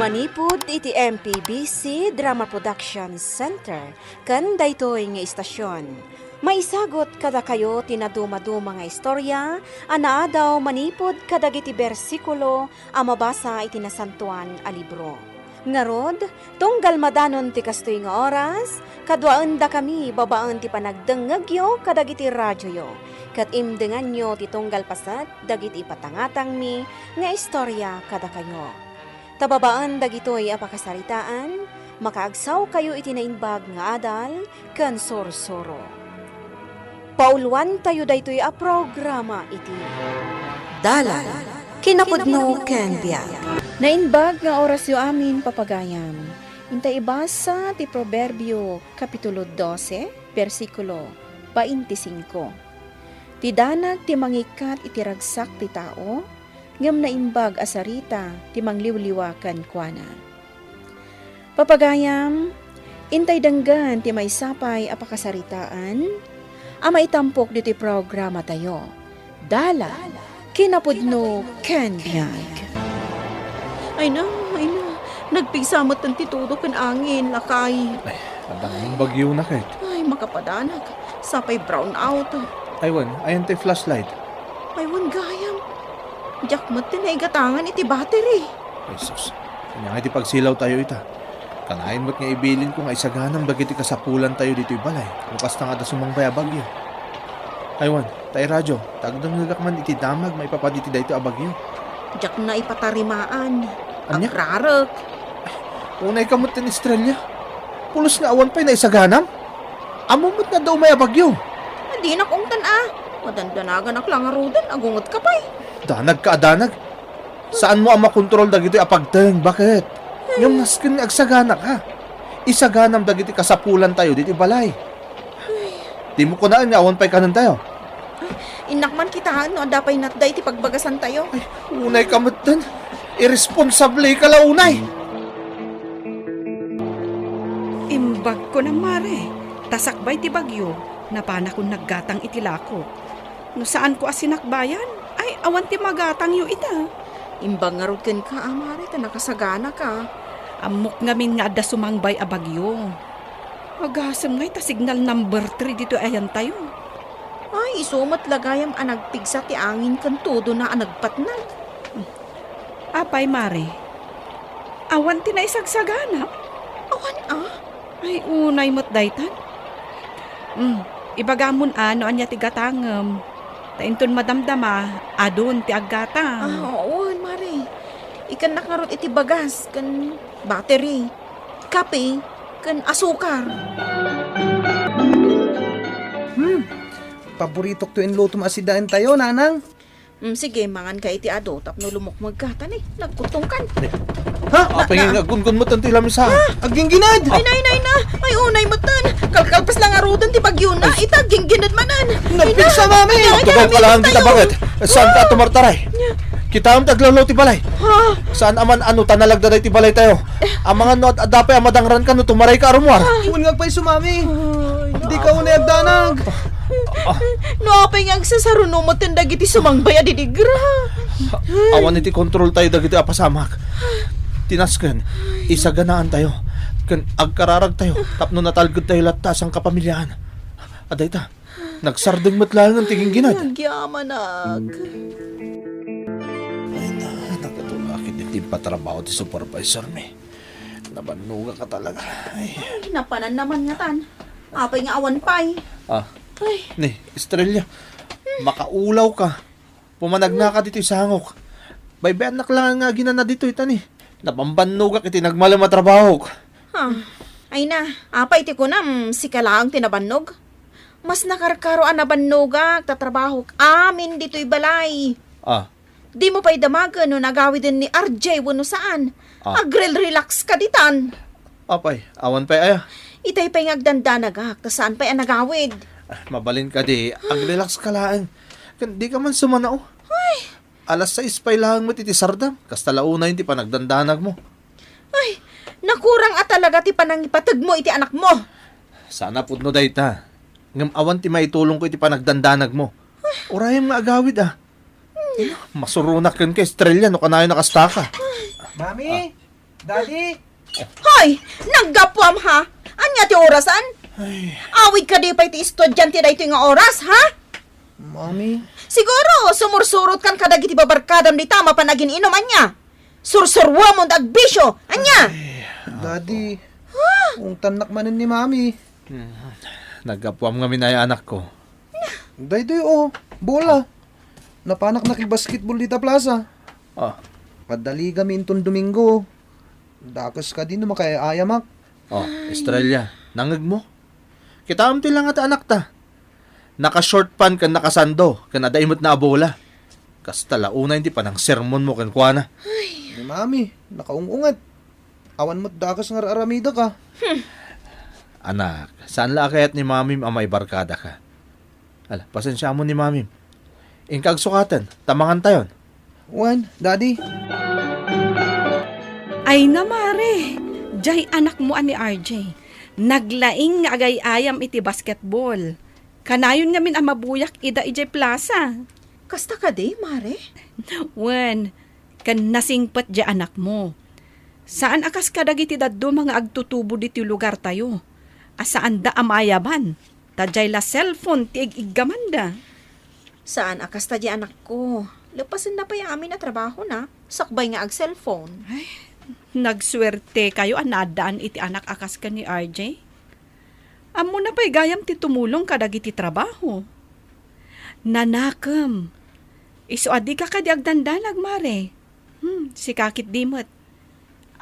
Manipud iti MPBC Drama Production Center kan daytoy nga istasyon. Maisagot kada kayo tinaduma-duma nga istorya, anaadaw manipod kadagiti bersikulo a mabasa iti nasantuan a libro. Ngarod, tunggal madanon ti kastoy nga oras, kadwaan da kami babaan ti panagdengagyo kadagiti radyo yo. Kat imdengan nyo ti tunggal pasat dagiti patangatang mi nga istorya kada kayo. Tababaan dagitoy apakasaritaan, makaagsaw kayo iti nainbag nga adal, kan sorsoro. Pauluan tayo daytoy a programa iti Dalan, kinapudno ken biag. Nainbag nga orasyo amin papagayam. Intay ibasa ti Proverbio Kapitulo 12, versikulo 25. Ti danag ti mangikat iti ragsak ti tao, ngem naimbag asarita ti mangliwliwakan kuana. Papagayam, intay denggan ti maysapay apakasaritaan, ama itampok diti programa tayo. Dala, kinapudno ken biag. Ay na, nagpigsamot ng titudo kan angin, lakay. Ay, adang bagyo na kahit. Ay, makapadanag, sapay brown out. Aywan, ayan tayo flashlight. Aywan gayam, jak mo't tinaigatangan iti battery. Ay sus, kanya nga iti pagsilaw tayo ita. Kanahin mo't nga ibilin ko nga isaganang bagiti kasapulan tayo dito'y balay. Lukas na nga da sumangbay a bagyo. Aywan, tayo radyo, tagdang nagakman iti damag, may papaditi da ito a bagyo. Jak na ipatarimaan. Anya? Agrarak. Unay kamot tin Estrella. Pulos nga awan pa'y na isaganam. Amumot na daw may a bagyo. Hindi na kong tan Madandanagan ak lang arudan, agungot ka pa'y. Danag ka adanag. Saan mo ang makontrol dagiti apagteng? Bakit? Yung naskin agsagana ka. Isaganam dagiti kasapulan tayo diti balay. Di mo kunaan nga awan pa'y kanan tayo. Inakman kita, no, dapay natday iti pagbagasan tayo. Ay, unay kamot dan. Irresponsable ka la unay. Imbag ko na mare, tasakbay ti bagyo, napana kong naggatang itilako. No saan ko asinakbayan, ay awan ti magatang yu ita. Imbang nga ken ka, amare, ta nakasagana ka. Amok ngamin nga adda sumangbay a bagyo. Agasam ngay ta signal number 3 dito ayan tayo. Ay, isumat lagayam anagpigsa ti angin kan todo na anagpatnag. Apay mare, awan ti na isagsagana. Awan Ay unay mo't daytan. Ibagamon ano anya ti gatangem. Tainton madamdama, adun ti aggatang. Oo, mare. Ikan nakarot iti bagas, kan battery, kape, kan asukar. Paborito ko in luto maasidain tayo, nanang. Sige, mangan ka iti ado, tapno lumukmag ka, tani, nagkutong kan. Ha? Apay nga gun-gun mo tanto ilam isa. Aging ginad! Ay, na, ay, unay mo tan. Kalkalpas lang arudan ti bagyo na, itaging ginad manan. Nagpigsa, mami! Tugang kalahan kita bakit? Saan ka tumartaray? Kita ang taglalaw ti balay. Saan aman ano tanalagda ti balay tayo? Ang mga no at adapay amadangran ka no tumaray ka arumwar. Unngag pa sumami! Hindi ka unay agdanag! No, apay nga agsasaruno mo tindag iti sumangbay adidigra. Awan iti kontrol tayo dagiti apasamak. Tinasken, isaganaan tayo. Kan agkararag tayo, tapno natalgod tayo latas ang kapamilyahan. Aday ta, nagsardeng matlang ang tingin ginad. Nagyamanag. Ay na, nakatulakit iti patrabaho ti supervisor mi. Nabanuga ka talaga. Ay. Napanan naman nga tan. Apay nga awan pay. Ay, Ni, Estrella, makaulaw ka. Pumanag na ka dito sa hangok. Baybayan lang nga ginana dito itani. Napambanugak iti nagmalang matrabaho. ay na, apay ti kunam, si kalaang tinabannog. Mas nakarkaro ang nabannog tatrabaho amin dito'y balay. Di mo pa'y damagan no nagawi din ni RJ wano saan. Agrel relax ka ditan. Apay, awan pa'y aya. Itay pa'y ngagdandanagak, ta saan pa'y anagawid. Mabalin ka di, ang relax ka lang. Di ka man sumanao. Alas 6 pa'y lang mo titi sardam. Kastalauna yun ti panagdandanag mo. Ay, nakurang at talaga ti panangipatag mo iti anak mo. Sana pudno day ta. Ngam awan ti maitulong ko iti panagdandanag mo. Urayam nga agawid Masurunak yun kay Estrella no kanayo nakastaka. Mami! Daddy! Hoy! Naggapwam ha? Anya ti orasan? Awid ka di pa iti estudyante da ito nga oras, ha? Mami? Siguro, sumursurot kan kadag iti babarkadam di tama pa naging inom, anya. Sursurwa mo dagbisyo, anya. Daddy, kung tanak manin ni Mami. Nagapwam nga minay anak ko. Daydoy bola. Napanak nakibasketball dita plaza. Oh, Padali kami intong Domingo. Dakas ka din makaayamak. Estrella, nangag mo. Kita amti lang at anak ta. Naka-short pan kan nakasando, kan nadaimot na abola. Kasta launa hindi pa ng sermon mo kan kuana. Ni Mami, nakaungungat. Awan mo't dakas nga aramida ka. Anak, saan la kayat ni mamim ang may barkada ka? Ala, pasensya mo ni mamim. Ingkag sukatan, tamangan tayon. Wan, Daddy. Ay na mare, jay anak mo ani RJ. Naglaing nga agay-ayam iti basketball. Kanayon ngamin ang mabuyak ida ijay plaza. Kasta ka di, mare? Wen, kan nasingpat di anak mo. Saan akas kadag iti daddo mga agtutubo diti lugar tayo? Asaan da amayaban? Tadjay la cellphone ti igamanda. Saan akas ta di anak ko? Lapasin na pa yung amin na trabaho na. Sakbay nga ag cellphone. Nagswerte kayo anadaan iti anak akas ka ni RJ. Amo na pa'y gayam ti tumulong kadag iti trabaho. Nanakam. Iso adi ka kadi agdandanag mare. Si kakit dimot.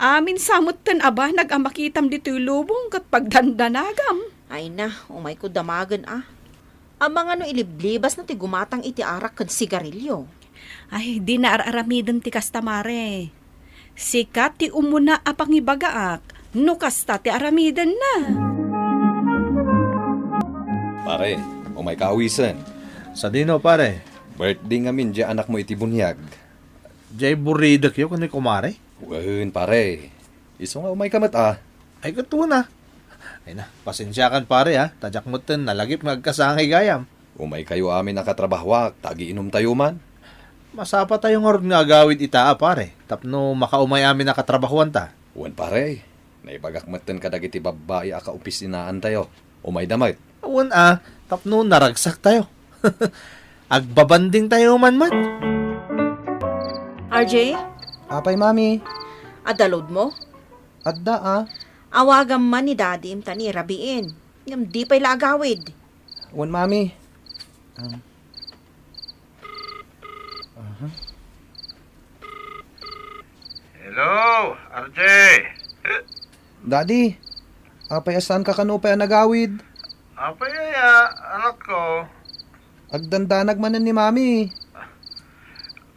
Amin samot tan aba nagamakitam dito lubong kat pagdandanagam. Ay na, umay ko damagan Ang mga no iliblibas na ti gumatang iti arak kan sigarilyo. Ay, di na araramidan ti kastamare. Sikat ti umuna apang ibagaak, no kasta ti aramidan na. Pare, umay kawisan. Sa dino pare, Birthday ngamin di anak mo iti bunyag. jay buridak yo kani kumare. Wen, pare. Iso nga umay kamat Ay katuna. Ay na, pasensya kan pare ha. Tadyak mo ten, nalagip ngagkasangay gayam. Umay kayo amin nakatrabahwak, tagiinom tayo man. Masapa tayo nga rin nga agawid itaa pare. Tapno makaumay amin nakatrabahuan ta. Wen, pare. Naibagakmatan kadag iti babae aka opisinaan tayo. Umay damay. Awan tapno naragsak tayo. Agbabanding tayo man. RJ, Apay, Mami. adalod mo? Adda, Awagam man ni daddy imtani rabiin. Ngam di pa'y laagawid. Wan, Mami. Hello, RJ. Daddy, apay asan ka kanupay nagawid? Apa ya, anak ko? Agdandanag manan ni Mami.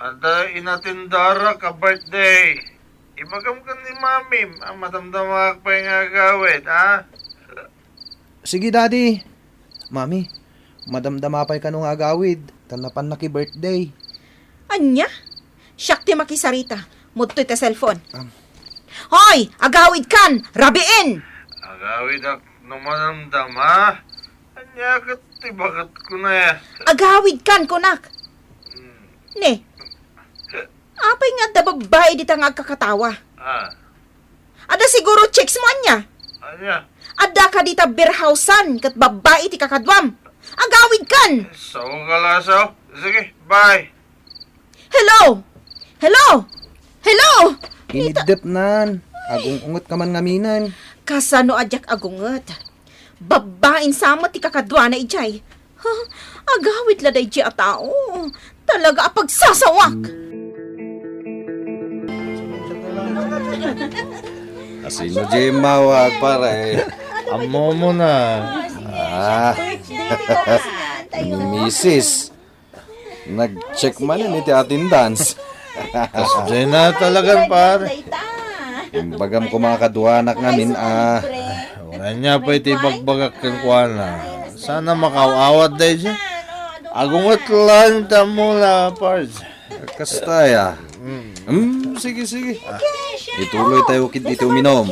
Ada inatindara ka birthday. Ibagam ka ni mamim, ang matamdamak pa yung agawid, ha? Sige, Daddy. Mami, madamdamapay ka nung agawid. Tanapan na ki birthday. Anya? Siyak ti makisarita. Mudto'y ta cellphone. Hoy! Agawid kan! Rabiin! Agawid ak numanamdam, ha? Anya ka tibagat ko na ya. Agawid kan, kunak! Ne, apay nga da babae di nga agkakatawa. Ada siguro checks mo anya. Anya? Ada ka dita beerhousean kat babae ti kakadwam. Agawid kan! So kalasaw? Sige, bye. Hello! Hello! Hello! Inidep nan. Agong ungot ka man ngaminan. Kasano adyak agunget. Babain sama ti kakadwa na ijay. Agawid la day a tao. Talaga apagsasawak. Asino di mawag, pare. Amo mo na. Misis. Nag-check man yun iti attendance. Diyan na talagang pare. Bagam ko mga kadwanak ngamin, Wala niya pa iti pagbagak kang kuwana. Sana makawawat day siya. Agungot lang tamula, pards. Kastaya. Sige. Ituloy tayo kit dito uminom.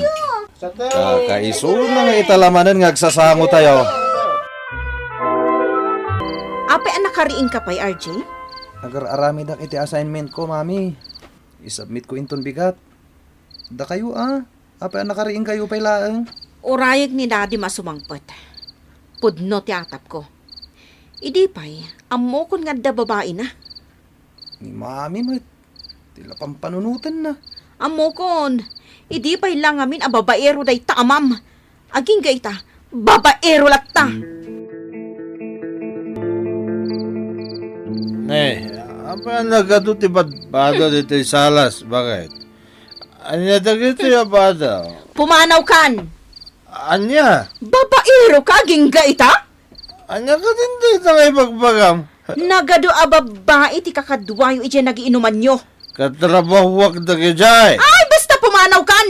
Kakaiso na nga italamanan nga agsasango tayo. Ape anak kariing ka pa'y, RJ? Agar-arami dak iti assignment ko, Mami. Isubmit ko inton bigat. Da kayo Apay nakariing kayo pay laeng. Urayag ni daddy masumangpot. Pudno ti atap ko. Idi pa'y, amo kon nga da babae na. Ni mami mat. Tila pampanunutan na. Amo kon, idi pa'y lang amin a babaero day taamam. Aging gaita, babaero latta. Apa nagado ti badbado dito salas? Bakit? Anya dagito ya bada? Pumanaw kan. Anya? Babaero ka, aging gaita? Anya ka din dito nga ibagbagam? Nagado a babae ti kakadwayo ije nagiinuman nyo. Katrabahuak dagijay. Ay, basta pumanaw kan.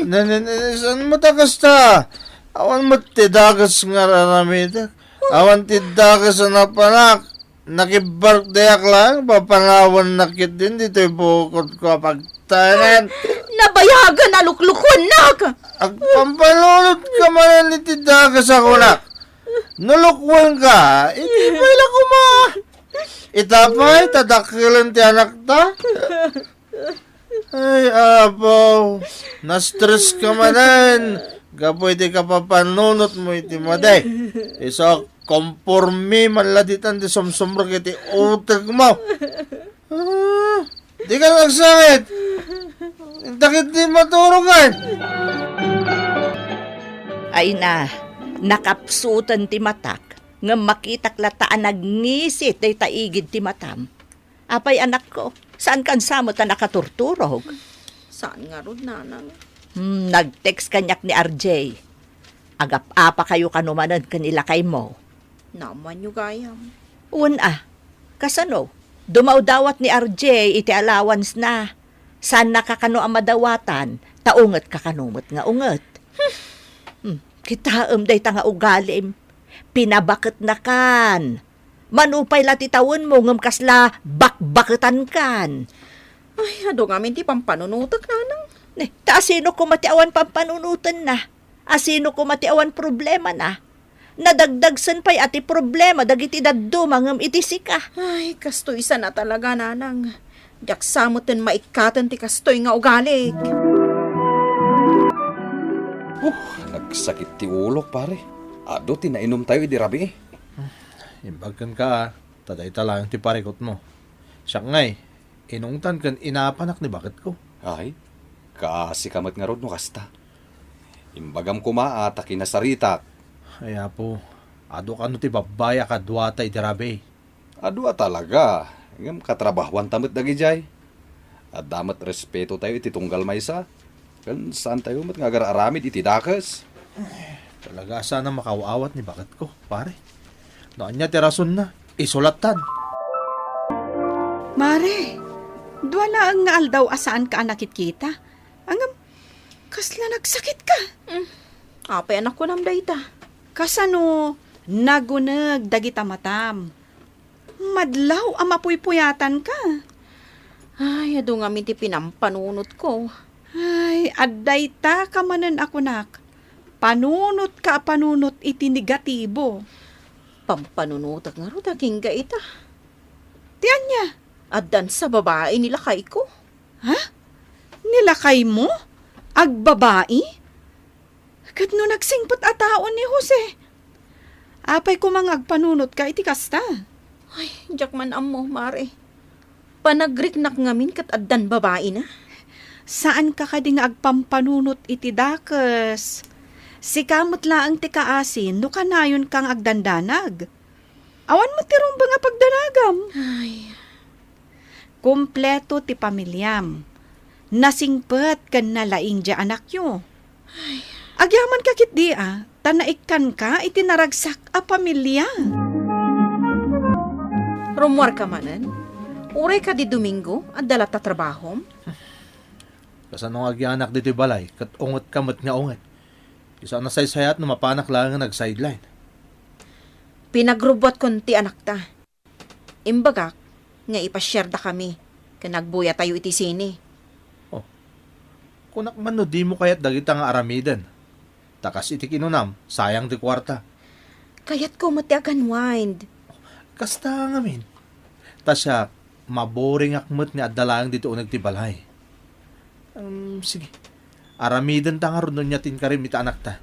Saan mo takas ta? Awan mo tidagas nga raramida. Awan tidagas na napanak. Nakibirthdayak lang, papanawan nakit din dito ibukod ko pagtanan. Nabayagan na luklukon nak. Ang pampalunod ka man ni tidagas ako nak. Nulukwan ka, itibay lang kuma. Itapay, tadakilan ti anak ta. Ay, abaw. Na-stress ka manan. Pwede ka papanunot mo iti maday. Isa, konforme maladitan di sumsumro kiti utag mo. Di ka nagsakit. Takit di maturugan. Ay na, nakapsutan ti matak, nga makitak lataan nagnisit day taigid ti matam. Apay anak ko, saan kan samot na nakaturturog? Saan nga ron, nanang? Nag-text kanyak ni RJ. Agap-apa kayo kanumanan kanila kay mo. Naman nyo gayam. Kasano? Dumaw-dawat ni RJ iti allowance na. Saan nakakano ang madawatan, taungat kakanumot nga unget. Kitaam day tanga ugalim. Pinabakit na kan. Manupay latitawon mo ngam kasla bakbaketan kan. Ay, ado nga ti pampanunutak, nanang. Asino ko matiawan pampanunutan na? Asino ko matiawan problema na? Nadagdagsan pa'y ati problema dagiti daddo mangam iti sika. Ay, kastoy isa na talaga, nanang. Diyak samutin maikatan ti kastoy nga ugali. Nagsakit ti ulo, pare. Ado, tinainom tayo, idi rabi. Imbagkan ka taday talang ti parikot mo. Siya ngay, inungtan kan inapanak ni bakit ko. Ay, kaasi kamat nga rod no kasta. Imbagam kumaata kinasaritak. Ay po, ado ka no ti babaya kadwata idirabe. Adwa talaga. Ngam katrabahuan tamit dagijay. At damat respeto tayo iti tunggal maysa. Kan saan tayo mat nga aramid iti dakas. Talaga sana makawaawat ni bakit ko, pare. Noon niya tirason na, isulatan. Mare, duwala ang nga aldaw asaan ka nakit kita. Angam, kasla nagsakit ka. Apay anak ko nam dayta. Kasano, nagunag dagita matam. Madlaw ang mapuypuyatan ka. Ay, ado nga ti pinampanunot ko. Ay, adday ta kamanan ako nak. Panunot ka panunot iti negatibo. Pampanunutak nga ro, daging gaita. Tiyan niya. Addan sa babae nilakay ko. Nilakay mo? Agbabae? Kadno nagsingpot a taon ni Jose. Apay ko mang agpanunot ka iti kasta. Ay, jak man amo, mare. Panagriknak ngamin kat addan babae na. Saan ka kading agpampanunot iti dakas? Si kamot laang ti kaasin, no kanayon kang agdandanag. Awan mo tirong ba nga pagdanagam? Ay, Kompleto ti pamilyam. Nasingpet kan nalaing di anak yo. Agyaman ka kit di tanaikan ka iti naragsak a pamilya. rumwar ka manan. Uray ka di Domingo at dala ta trabahom. Kasano nga agyanak dito balay, kat ungot kamot nga ungot. Isa na saysayat na mapanak lang nga nag-sideline. Pinagrubot kon ti anak ta. Imbagak, nga ipashare da kami. Kanagbuya tayo iti sini. Kunak man no di mo kayat dagita nga aramidan. Takas iti kinunam, sayang di kwarta. Kayat ko matiagan wind. Kasta nga min. Tasya, maboring akmat ni adalang dito unag ti balay. Sige, Aramidan ta nga ron nun yatin ka rin ita anak ta.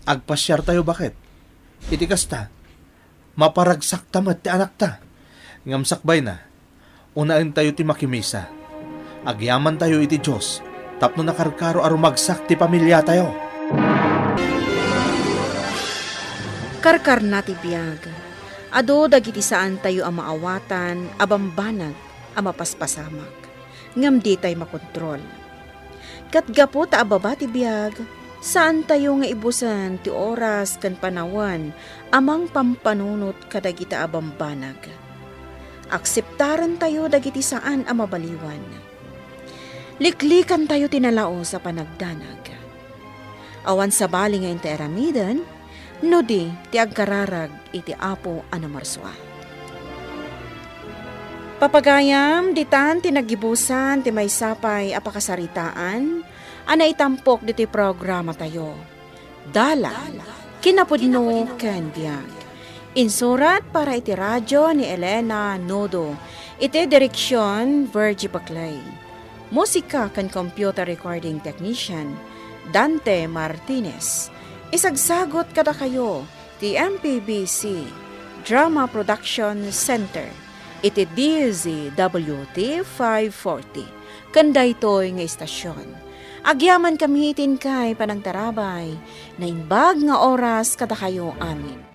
Agpasyar tayo bakit? Iti kasta. Maparagsak tamat ti anak ta. Ngamsakbay na. Unain tayo ti makimisa. Agyaman tayo iti Diyos. Tapno nakarkaro arumagsak ti pamilya tayo. Karkar na ti biyag. Ado dagiti saan tayo ang maawatan, abambanag, ang mapaspasamak. Ngam di tayo makontrol. Katgapo ta ababa ti biyag, saan tayo nga ibusan ti oras kan panawan, amang pampanunot kadagita abambanag. Akseptaran tayo dagiti saan ang mabaliwan. Liklikan tayo tinalao sa panagdanag. Awan sa bali nga inte aramidan, no di ti agkararag iti apo anamarswa. Papagayam, ditan tinagibusan ti may sapay apakasaritaan, anay tampok diti programa tayo. Dala, kinapudno ken biyag. Insurat para iti radyo ni Elena Nodo, iti direksyon Virgie Baclay. Musika kan computer recording technician, Dante Martinez. Isagsagot kada kayo, ti MPBC Drama Production Center. Iti DZWT 540. Kanday to'y nga istasyon. Agyaman kamitin kay panagtarabay, na imbag nga oras kada kayo amin.